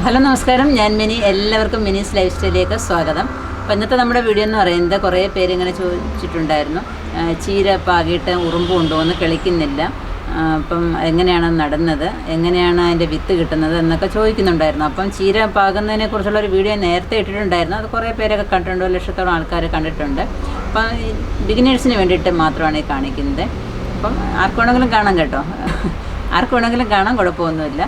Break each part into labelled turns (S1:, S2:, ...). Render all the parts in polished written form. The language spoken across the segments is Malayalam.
S1: ഹലോ നമസ്കാരം, ഞാൻ മിനി. എല്ലാവർക്കും മിനീസ് ലൈഫ് സ്റ്റൈലിലേക്ക് സ്വാഗതം. അപ്പോൾ ഇന്നത്തെ നമ്മുടെ വീഡിയോ എന്ന് പറയുന്നത്, കുറേ പേര് ഇങ്ങനെ ചോദിച്ചിട്ടുണ്ടായിരുന്നു, ചീര പാകിയിട്ട് ഉറുമ്പ് കൊണ്ടുവന്ന് കിളിക്കുന്നില്ല, അപ്പം എങ്ങനെയാണ് നടുന്നത്, എങ്ങനെയാണ് അതിൻ്റെ വിത്ത് കിട്ടുന്നത് എന്നൊക്കെ ചോദിക്കുന്നുണ്ടായിരുന്നു. അപ്പം ചീര പാകുന്നതിനെ കുറിച്ചുള്ളൊരു വീഡിയോ നേരത്തെ ഇട്ടിട്ടുണ്ടായിരുന്നു. അത് കുറേ പേരൊക്കെ കണ്ടിട്ടുണ്ട്, 1 ലക്ഷത്തോളം ആൾക്കാർ കണ്ടിട്ടുണ്ട്. അപ്പം ബിഗിനേഴ്സിന് വേണ്ടിയിട്ട് മാത്രമാണ് ഈ കാണിക്കുന്നത്. അപ്പം ആർക്കുവേണമെങ്കിലും കാണാം കേട്ടോ, ആർക്കുവേണമെങ്കിലും കാണാം, കുഴപ്പമൊന്നുമില്ല.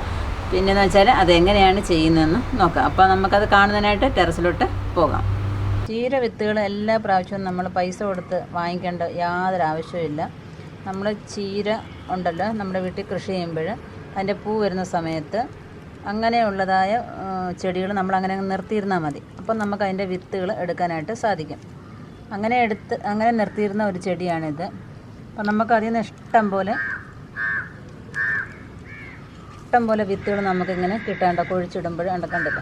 S1: പിന്നെയെന്ന് വെച്ചാൽ അതെങ്ങനെയാണ് ചെയ്യുന്നതെന്ന് നോക്കാം. അപ്പോൾ നമുക്കത് കാണുന്നതിനായിട്ട് ടെറസിലോട്ട് പോകാം. ചീര വിത്തുകൾ എല്ലാ പ്രാവശ്യവും നമ്മൾ പൈസ കൊടുത്ത് വാങ്ങിക്കേണ്ട യാതൊരു ആവശ്യമില്ല. നമ്മൾ ചീര ഉണ്ടല്ലോ, നമ്മുടെ വീട്ടിൽ കൃഷി ചെയ്യുമ്പോൾ അതിൻ്റെ പൂ വരുന്ന സമയത്ത് അങ്ങനെയുള്ളതായ ചെടികൾ നമ്മളങ്ങനെ നിർത്തിയിരുന്നാൽ മതി. അപ്പം നമുക്ക് അതിൻ്റെ വിത്തുകൾ എടുക്കാനായിട്ട് സാധിക്കും. അങ്ങനെ നിർത്തിയിരുന്ന ഒരു ചെടിയാണിത്. അപ്പം നമുക്ക് അതിൽ നിന്ന് ഇഷ്ടം പോലെ വിത്തുകൾ നമുക്കിങ്ങനെ കിട്ടേണ്ട, കുഴിച്ചിടുമ്പോൾ കണ്ടില്ല.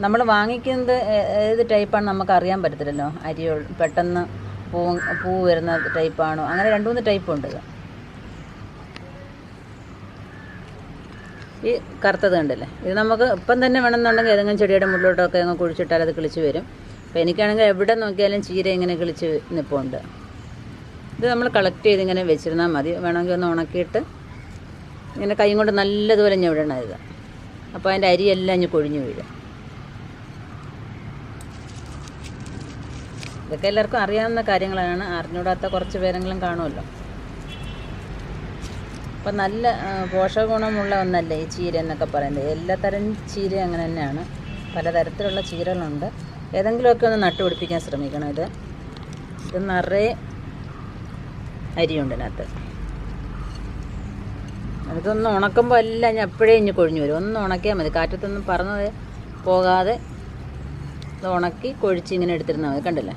S1: നമ്മൾ വാങ്ങിക്കുന്നത് ഏത് ടൈപ്പാണ് നമുക്ക് അറിയാൻ പറ്റത്തില്ലല്ലോ. പെട്ടെന്ന് പൂ വരുന്ന ടൈപ്പാണോ, അങ്ങനെ 2-3 ടൈപ്പുണ്ട്. ഈ കറുത്തത് കണ്ടില്ലേ, ഇത് നമുക്ക് ഇപ്പം തന്നെ വേണമെന്നുണ്ടെങ്കിൽ ഏതെങ്കിലും ചെടിയുടെ മുകളിലോട്ടൊക്കെ അങ്ങ് കുഴിച്ചിട്ടാൽ അത് കിളിച്ച് വരും. അപ്പോൾ എനിക്കാണെങ്കിൽ എവിടെ നോക്കിയാലും ചീര ഇങ്ങനെ കിളിച്ച് നിൽപ്പുണ്ട്. ഇത് നമ്മൾ കളക്ട് ചെയ്ത് ഇങ്ങനെ വെച്ചിരുന്നാൽ മതി. വേണമെങ്കിൽ ഒന്ന് ഉണക്കിയിട്ട് ഇങ്ങനെ കൈ കൊണ്ട് നല്ലതുപോലെ ഞെവിടണം ഇത്. അപ്പോൾ അതിൻ്റെ അരിയെല്ലാം ഇനി കൊഴിഞ്ഞു വീഴും. ഇതൊക്കെ എല്ലാവർക്കും അറിയാവുന്ന കാര്യങ്ങളാണ്, അറിഞ്ഞൂടാത്ത കുറച്ച് പേരെങ്കിലും കാണുമല്ലോ. അപ്പം നല്ല പോഷകഗുണമുള്ള ഒന്നല്ലേ ഈ ചീര എന്നൊക്കെ പറയുന്നത്. എല്ലാ തരം ചീര അങ്ങനെ തന്നെയാണ്, പലതരത്തിലുള്ള ചീരകളുണ്ട്. ഏതെങ്കിലുമൊക്കെ ഒന്ന് നട്ടുപിടിപ്പിക്കാൻ ശ്രമിക്കണം. ഇത് നിറയെ അരിയുണ്ട് ഇതിനകത്ത്. അതൊന്ന് ഉണക്കുമ്പോൾ എല്ലാം ഞാൻ എപ്പോഴേ ഇനി കൊഴിഞ്ഞു വരും. ഒന്ന് ഉണക്കിയാൽ മതി, കാറ്റത്തൊന്നും പറന്ന് പോകാതെ ഇത് ഉണക്കി കൊഴിച്ച് ഇങ്ങനെ എടുത്തിരുന്നാൽ മതി. കണ്ടില്ലേ,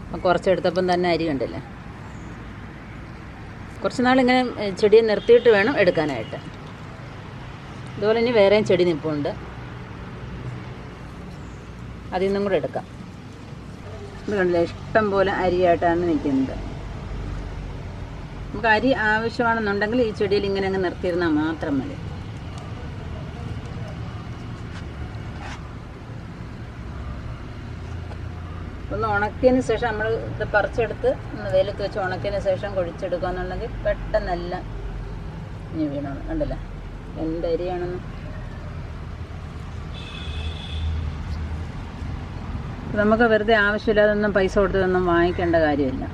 S1: അപ്പം കുറച്ചെടുത്തപ്പം തന്നെ അരി കണ്ടില്ലേ. കുറച്ച് നാളിങ്ങനെ ചെടിയെ നിർത്തിയിട്ട് വേണം എടുക്കാനായിട്ട്. ഇതുപോലെ ഇനി വേറെയും ചെടി നിൽപ്പുണ്ട്, അതിൽ നിന്നും കൂടെ എടുക്കാം. ഇത് കണ്ടില്ലേ, ഇഷ്ടം പോലെ അരിയായിട്ടാണ് നിൽക്കുന്നത്. നമുക്ക് അരി ആവശ്യമാണെന്നുണ്ടെങ്കിൽ ഈ ചെടിയിൽ ഇങ്ങനെ അങ്ങ് നിർത്തിയിരുന്നാൽ മാത്രം മതി. ഒന്ന് ഉണക്കിയതിന് ശേഷം നമ്മൾ ഇത് പറിച്ചെടുത്ത് ഒന്ന് വെയിലത്ത് വെച്ച് ഉണക്കിയതിന് ശേഷം കുഴിച്ചെടുക്കുക എന്നുണ്ടെങ്കിൽ പെട്ടെന്നെല്ലാം ഇനി വീണോളൂ. കണ്ടില്ല എന്ത് അരിയാണെന്ന്. നമുക്ക് വെറുതെ ആവശ്യമില്ലാതൊന്നും പൈസ കൊടുത്തതൊന്നും വാങ്ങിക്കേണ്ട കാര്യമില്ല.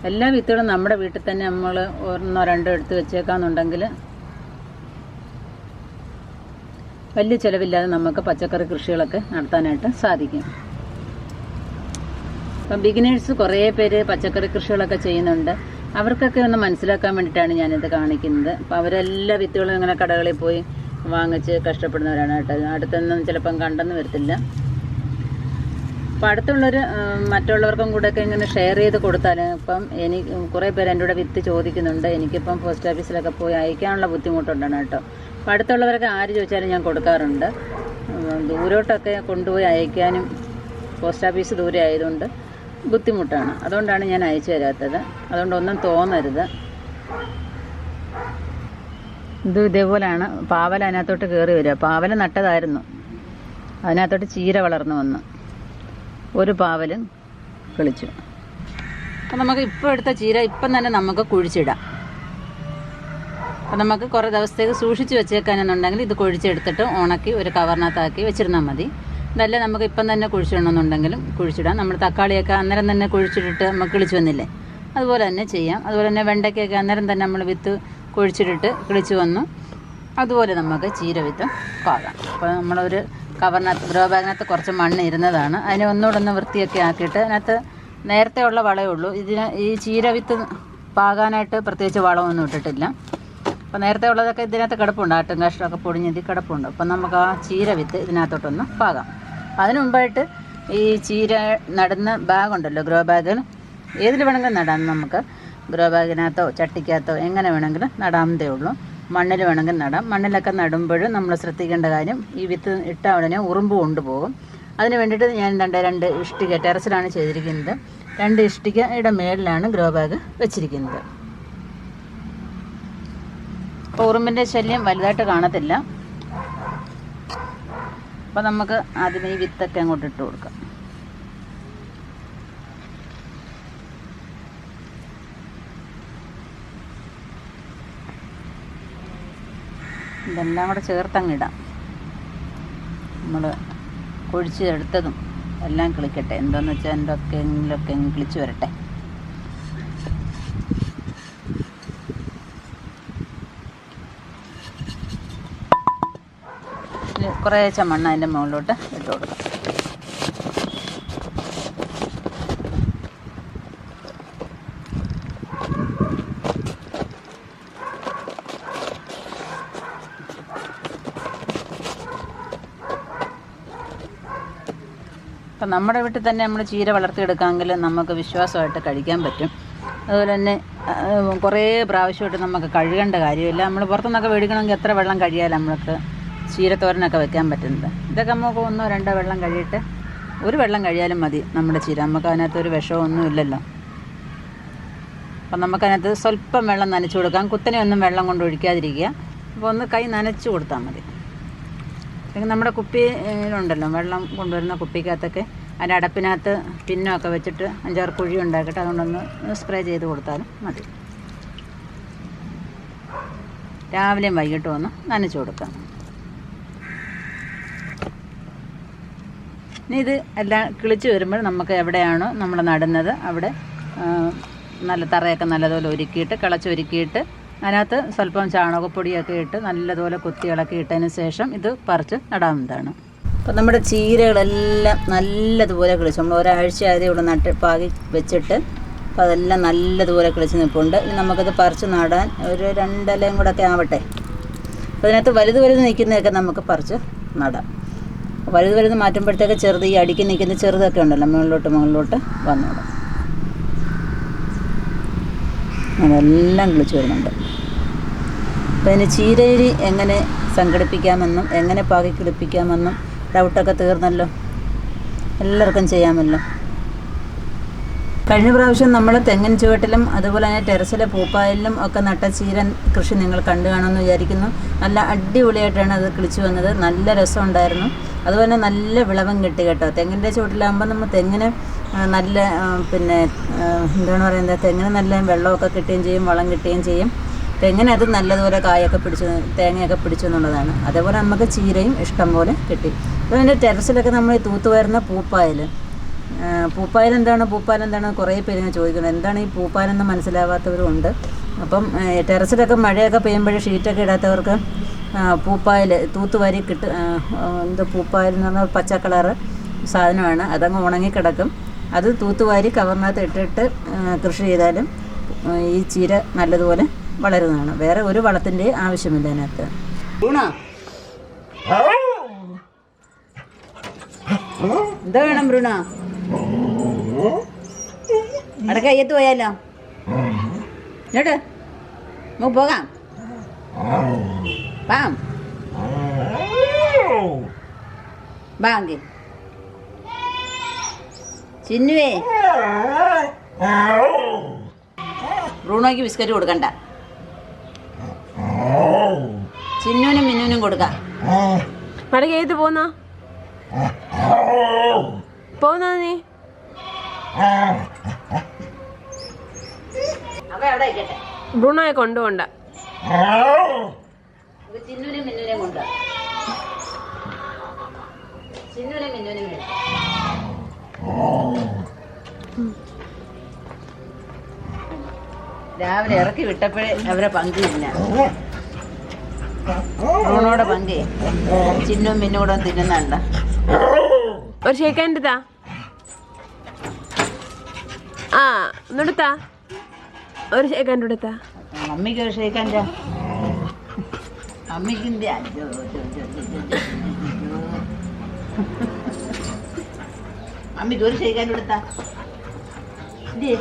S1: എല്ലാ വിത്തുകളും നമ്മുടെ വീട്ടിൽ തന്നെ നമ്മൾ 1-2 എടുത്ത് വെച്ചേക്കാന്നുണ്ടെങ്കിൽ വലിയ ചിലവില്ലാതെ നമുക്ക് പച്ചക്കറി കൃഷികളൊക്കെ നടത്താനായിട്ട് സാധിക്കും. അപ്പം ബിഗിനേഴ്സ് കുറേ പേര് പച്ചക്കറി കൃഷികളൊക്കെ ചെയ്യുന്നുണ്ട്. അവർക്കൊക്കെ ഒന്ന് മനസ്സിലാക്കാൻ വേണ്ടിയിട്ടാണ് ഞാനിത് കാണിക്കുന്നത്. അപ്പോൾ അവരെല്ലാ വിത്തുകളും ഇങ്ങനെ കടകളിൽ പോയി വാങ്ങിച്ച് കഷ്ടപ്പെടുന്നവരാണ് കേട്ടോ. അടുത്തൊന്നും ചിലപ്പം കണ്ടെന്ന് വരത്തില്ല. അപ്പോൾ അടുത്തുള്ളൊരു മറ്റുള്ളവർക്കും കൂടെയൊക്കെ ഇങ്ങനെ ഷെയർ ചെയ്ത് കൊടുത്താൽ, ഇപ്പം കുറേ പേര് എൻ്റെ കൂടെ വിത്ത് ചോദിക്കുന്നുണ്ട്. എനിക്കിപ്പം പോസ്റ്റ് ഓഫീസിലൊക്കെ പോയി അയക്കാനുള്ള ബുദ്ധിമുട്ടുണ്ടാണ് കേട്ടോ. അപ്പോൾ അടുത്തുള്ളവരൊക്കെ ആര് ചോദിച്ചാലും ഞാൻ കൊടുക്കാറുണ്ട്. ദൂരോട്ടൊക്കെ കൊണ്ടുപോയി അയക്കാനും പോസ്റ്റ് ഓഫീസ് ദൂരെ ആയതുകൊണ്ട് ബുദ്ധിമുട്ടാണ്. അതുകൊണ്ടാണ് ഞാൻ അയച്ചു തരാത്തത്. അതുകൊണ്ടൊന്നും തോന്നരുത്. ഇത് ഇതേപോലെയാണ് പാവൽ അതിനകത്തോട്ട് കയറി വരിക. പാവൽ നട്ടതായിരുന്നു, അതിനകത്തോട്ട് ചീര വളർന്നു വന്നു. ഒരു പാവലും കിളിച്ചു. അപ്പം നമുക്ക് ഇപ്പോൾ എടുത്ത ചീര ഇപ്പം തന്നെ നമുക്ക് കുഴിച്ചിടാം. അപ്പം നമുക്ക് കുറേ ദിവസത്തേക്ക് സൂക്ഷിച്ച് വെച്ചേക്കാനെന്നുണ്ടെങ്കിൽ ഇത് കുഴിച്ചെടുത്തിട്ട് ഉണക്കി ഒരു കവറിനകത്താക്കി വെച്ചിരുന്നാൽ മതി. ഇതല്ല നമുക്ക് ഇപ്പം തന്നെ കുഴിച്ചിടണമെന്നുണ്ടെങ്കിലും കുഴിച്ചിടാം. നമ്മൾ തക്കാളിയൊക്കെ അന്നേരം തന്നെ കുഴിച്ചിട്ടിട്ട് നമുക്ക് കിളിച്ച് വന്നില്ലേ, അതുപോലെ തന്നെ ചെയ്യാം. അതുപോലെ തന്നെ വെണ്ടയ്ക്കൊക്കെ അന്നേരം തന്നെ നമ്മൾ വിത്ത് കുഴിച്ചിട്ടിട്ട് കിളിച്ച് വന്നു. അതുപോലെ നമുക്ക് ചീര വിത്ത് പാകാം. അപ്പോൾ നമ്മളൊരു കവറിനകത്ത്, ഗ്രോ ബാഗിനകത്ത് കുറച്ച് മണ്ണ് ഇരുന്നതാണ്. അതിനെ ഒന്നുകൂടെ വൃത്തിയൊക്കെ ആക്കിയിട്ട് അതിനകത്ത് നേരത്തെ ഉള്ള വളമേ ഉള്ളൂ. ഈ ചീര വിത്ത് പാകാനായിട്ട് പ്രത്യേകിച്ച് വളമൊന്നും ഇട്ടിട്ടില്ല. അപ്പോൾ നേരത്തെ ഉള്ളതൊക്കെ ഇതിനകത്ത് കിടപ്പുണ്ട്, ആട്ടും കാഷ്ടമൊക്കെ പൊടിഞ്ഞതി കിടപ്പുണ്ട്. അപ്പം നമുക്ക് ആ ചീര വിത്ത് ഇതിനകത്തോട്ടൊന്ന് പാകാം. അതിന് മുമ്പായിട്ട് ഈ ചീര നടുന്ന ബാഗുണ്ടല്ലോ, ഗ്രോ ബാഗിൽ ഏതിൽ വേണമെങ്കിലും നടാം. നമുക്ക് ഗ്രോ ബാഗിനകത്തോ ചട്ടിക്കകത്തോ എങ്ങനെ വേണമെങ്കിലും നടാമതേ ഉള്ളൂ. മണ്ണിൽ വേണമെങ്കിൽ നടാം. മണ്ണിലൊക്കെ നടുമ്പോഴും നമ്മൾ ശ്രദ്ധിക്കേണ്ട കാര്യം, ഈ വിത്ത് ഇട്ട ഉടനെ ഉറുമ്പ് കൊണ്ടുപോകും. അതിന് വേണ്ടിയിട്ട് ഞാൻ 2 ഇഷ്ടിക, ടെറസിലാണ് ചെയ്തിരിക്കുന്നത്. 2 ഇഷ്ടികയുടെ മേളിലാണ് ഗ്രോ ബാഗ് വെച്ചിരിക്കുന്നത്. അപ്പോൾ ഉറുമ്പിൻ്റെ ശല്യം വലുതായിട്ട് കാണത്തില്ല. അപ്പോൾ നമുക്ക് ആദ്യമേ ഈ വിത്തൊക്കെ അങ്ങോട്ട് ഇട്ട് കൊടുക്കാം. ഇതെല്ലാം കൂടെ ചേർത്തങ്ങിടാം. നമ്മൾ കുഴിച്ചെടുത്തതും എല്ലാം കിളിക്കട്ടെ. എന്താണെന്ന് വെച്ചാൽ എന്തൊക്കെയെങ്കിലൊക്കെ കിളിച്ച് വരട്ടെ. കുറേശ്ശെ മണ്ണ് അതിൻ്റെ മുകളിലോട്ട് ഇട്ട് കൊടുക്കാം. അപ്പം നമ്മുടെ വീട്ടിൽ തന്നെ നമ്മൾ ചീര വളർത്തിയെടുക്കാമെങ്കിൽ നമുക്ക് വിശ്വാസമായിട്ട് കഴിക്കാൻ പറ്റും. അതുപോലെ തന്നെ കുറേ പ്രാവശ്യമായിട്ട് നമുക്ക് കഴുകേണ്ട കാര്യമില്ല. നമ്മൾ പുറത്തുനിന്നൊക്കെ മേടിക്കണമെങ്കിൽ എത്ര വെള്ളം കഴിയാലും നമ്മൾക്ക് ചീരത്തോരനൊക്കെ വെക്കാൻ പറ്റുന്നത്. ഇതൊക്കെ നമുക്ക് 1-2 വെള്ളം കഴിയിട്ട്, ഒരു വെള്ളം കഴിയാലും മതി നമ്മുടെ ചീര. നമുക്ക് അതിനകത്തൊരു വിഷമൊന്നും ഇല്ലല്ലോ. അപ്പം നമുക്കതിനകത്ത് സ്വല്പം വെള്ളം നനച്ച് കൊടുക്കാം. കുത്തനെയൊന്നും വെള്ളം കൊണ്ട് ഒഴിക്കാതിരിക്കുക. അപ്പോൾ ഒന്ന് കൈ നനച്ച് കൊടുത്താൽ മതി. അല്ലെങ്കിൽ നമ്മുടെ കുപ്പിയിലുണ്ടല്ലോ വെള്ളം കൊണ്ടുവരുന്ന കുപ്പിക്കകത്തൊക്കെ അതിൻ്റെ അടപ്പിനകത്ത് പിന്നൊക്കെ വെച്ചിട്ട് 5-6 കുഴി ഉണ്ടാക്കിയിട്ട് അതുകൊണ്ടൊന്ന് സ്പ്രേ ചെയ്ത് കൊടുത്താലും മതി. രാവിലെയും വൈകിട്ടും ഒന്ന് നനച്ച് കൊടുക്കാം. ഇനി ഇത് എല്ലാം കിളിച്ച് വരുമ്പോൾ നമുക്ക് എവിടെയാണോ നമ്മൾ നടുന്നത് അവിടെ നല്ല തറയൊക്കെ നല്ലതുപോലെ ഒരുക്കിയിട്ട് കിളച്ചൊരുക്കിയിട്ട് അതിനകത്ത് സ്വല്പം ചാണകപ്പൊടിയൊക്കെ ഇട്ട് നല്ലതുപോലെ കുത്തി ഇളക്കി ഇട്ടതിന് ശേഷം ഇത് പറിച്ച് നടാവുന്നതാണ്. അപ്പോൾ നമ്മുടെ ചീരകളെല്ലാം നല്ലതുപോലെ കിളിച്ചു. നമ്മൾ ഒരാഴ്ച ആദ്യം ഇവിടെ നട്ട് പാകി വെച്ചിട്ട് അപ്പോൾ അതെല്ലാം നല്ലതുപോലെ കിളിച്ച് നിൽപ്പുണ്ട്. ഇനി നമുക്കിത് പറിച്ച് നടാൻ ഒരു 2 ഇലയും കൂടെ ഒക്കെ ആവട്ടെ. അപ്പോൾ ഇതിനകത്ത് വലുത് നിൽക്കുന്നതൊക്കെ നമുക്ക് പറിച്ച് നടാം. വലുത് മാറ്റുമ്പോഴത്തേക്ക് ചെറുത്, ഈ അടിക്ക് നിൽക്കുന്ന ചെറുതൊക്കെ ഉണ്ടല്ലോ മുകളിലോട്ട് വന്നോളാം. അതെല്ലാം കിളിച്ച് വരുന്നുണ്ട്. അപ്പോൾ ഇതിന് ചീരരി എങ്ങനെ സംഘടിപ്പിക്കാമെന്നും എങ്ങനെ പാകി കിളിപ്പിക്കാമെന്നും ഡൗട്ടൊക്കെ തീർന്നല്ലോ. എല്ലാവർക്കും ചെയ്യാമല്ലോ. കഴിഞ്ഞ പ്രാവശ്യം നമ്മൾ തെങ്ങിൻ ചുവട്ടിലും അതുപോലെ തന്നെ ടെറസിലെ പൂപ്പായലിലും ഒക്കെ നട്ട ചീര കൃഷി നിങ്ങൾ കണ്ടു കാണുമെന്ന് വിചാരിക്കുന്നു. നല്ല അടിപൊളിയായിട്ടാണ് അത് കിളിച്ചു വന്നത്. നല്ല രസമുണ്ടായിരുന്നു. അതുപോലെ തന്നെ നല്ല വിളവും കിട്ടി കേട്ടോ. തെങ്ങിൻ്റെ ചുവട്ടിലാകുമ്പോൾ നമ്മൾ തെങ്ങിന് നല്ല എന്താണ് പറയുന്നത്, തെങ്ങിന് നല്ല വെള്ളമൊക്കെ കിട്ടുകയും ചെയ്യും, വളം കിട്ടുകയും ചെയ്യും. തെങ്ങിന് അത് നല്ലതുപോലെ കായൊക്കെ പിടിച്ചു, തേങ്ങയൊക്കെ പിടിച്ചു എന്നുള്ളതാണ്. അതേപോലെ നമുക്ക് ചീരയും ഇഷ്ടം പോലെ കിട്ടി. അപ്പോൾ അതിൻ്റെ ടെറസിലൊക്കെ നമ്മൾ തൂത്ത് വരുന്ന പൂപ്പായൽ എന്താണ് കുറേ പേര് ഇങ്ങനെ ചോദിക്കുന്നത്. എന്താണ് ഈ പൂപ്പായലെന്ന് മനസ്സിലാവാത്തവരും ഉണ്ട്. അപ്പം ടെറസിലൊക്കെ മഴയൊക്കെ പെയ്യുമ്പോൾ ഷീറ്റൊക്കെ ഇടാത്തവർക്ക് പൂപ്പായൽ തൂത്തുവാരി പൂപ്പായൽ എന്ന് പറഞ്ഞാൽ പച്ച കളറ് സാധനമാണ്. അതങ്ങ് ഉണങ്ങിക്കിടക്കും. അത് തൂത്തുവാരി കവറിനകത്ത് ഇട്ടിട്ട് കൃഷി ചെയ്താലും ഈ ചീര നല്ലതുപോലെ വളരുന്നതാണ്. വേറെ ഒരു വളത്തിൻ്റെ ആവശ്യമില്ല അതിനകത്ത്. എന്താ വേണം ബ്രൂണ? അടക്ക അയ്യത്ത് പോയാലോ? എന്നിട്ട് നമുക്ക് പോകാം. ബാങ്കി ചിന്നുവേ, ബ്രൂണോയ്ക്ക് ബിസ്ക്കറ്റ് കൊടുക്കണ്ട, ചിന്നുവിനും മിന്നുവിനും കൊടുക്കാം.
S2: മടങ്ങി ഏത് പോന്നാ നീ? ബ്രൂണോയെ കൊണ്ടുപോണ്ട.
S1: ചിന്നുവിനും മിന്നുവിനും കൊണ്ട് ചിന്നുവിനും മിന്നുവിനും വേണം. രാവിലെ ഇറക്കി വിട്ടപ്പോഴേ അവരെ പങ്കില്ല. ബ്രൂണോടെ പങ്കേ ചിന്നും മിന്നും കൂടെ തിന്നുന്നുണ്ട.
S2: ഒരു ഷേക്കാൻ്റെതാ ഒന്നെടുത്താ, ഒരു ഷേക്കാൻ്റെ എടുത്താ.
S1: അമ്മയ്ക്ക് ഒരു ഷേക്കാൻ്റെ അമ്മയ്ക്ക് അമ്മയ്ക്ക് ഒരു ഷേക്കാൻ്റെ എടുത്താ.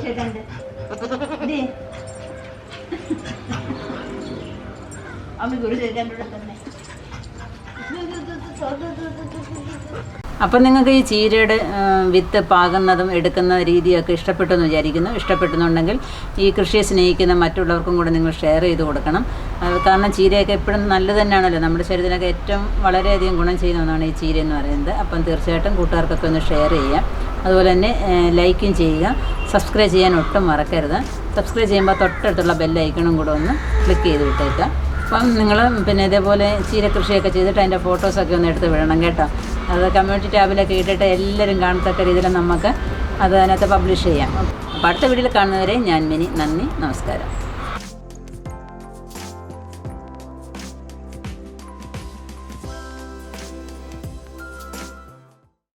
S1: ഷേക്കാൻ്റെ അമ്മയ്ക്ക് ഒരു ഷേക്കാൻ്റെ എടുത്തന്നെ. അപ്പം നിങ്ങൾക്ക് ഈ ചീരയുടെ വിത്ത് പാകുന്നതും എടുക്കുന്ന രീതിയൊക്കെ ഇഷ്ടപ്പെട്ടു എന്ന് വിചാരിക്കുന്നു. ഇഷ്ടപ്പെടുന്നുണ്ടെങ്കിൽ ഈ കൃഷിയെ സ്നേഹിക്കുന്ന മറ്റുള്ളവർക്കും കൂടെ നിങ്ങൾ ഷെയർ ചെയ്ത് കൊടുക്കണം. കാരണം ചീരയൊക്കെ എപ്പോഴും നല്ലത് തന്നെയാണല്ലോ, നമ്മുടെ ശരീരത്തിനൊക്കെ ഏറ്റവും വളരെയധികം ഗുണം ചെയ്യുന്ന ഒന്നാണ് ഈ ചീര എന്ന് പറയുന്നത്. അപ്പം തീർച്ചയായിട്ടും കൂട്ടുകാർക്കൊക്കെ ഒന്ന് ഷെയർ ചെയ്യാം. അതുപോലെ തന്നെ ലൈക്കും ചെയ്യുക, സബ്സ്ക്രൈബ് ചെയ്യാൻ ഒട്ടും മറക്കരുത്. സബ്സ്ക്രൈബ് ചെയ്യുമ്പോൾ തൊട്ടടുത്തുള്ള ബെല്ലൈക്കണും കൂടെ ഒന്ന് ക്ലിക്ക് ചെയ്ത് വിട്ടേക്കുക. അപ്പം നിങ്ങൾ പിന്നെ ഇതേപോലെ ചീര കൃഷിയൊക്കെ ചെയ്തിട്ട് അതിൻ്റെ ഫോട്ടോസൊക്കെ ഒന്ന് എടുത്ത് വിടണം കേട്ടോ. അത് കമ്മ്യൂണിറ്റി ടാബിലൊക്കെ ഇട്ടിട്ട് എല്ലാവരും കാണത്തക്ക രീതിയിൽ നമുക്ക് അത് അതിനകത്ത് പബ്ലിഷ് ചെയ്യാം. അപ്പോൾ അടുത്ത വീഡിയോയിൽ കാണുന്നവരെ ഞാൻ മിനി. നന്ദി, നമസ്കാരം.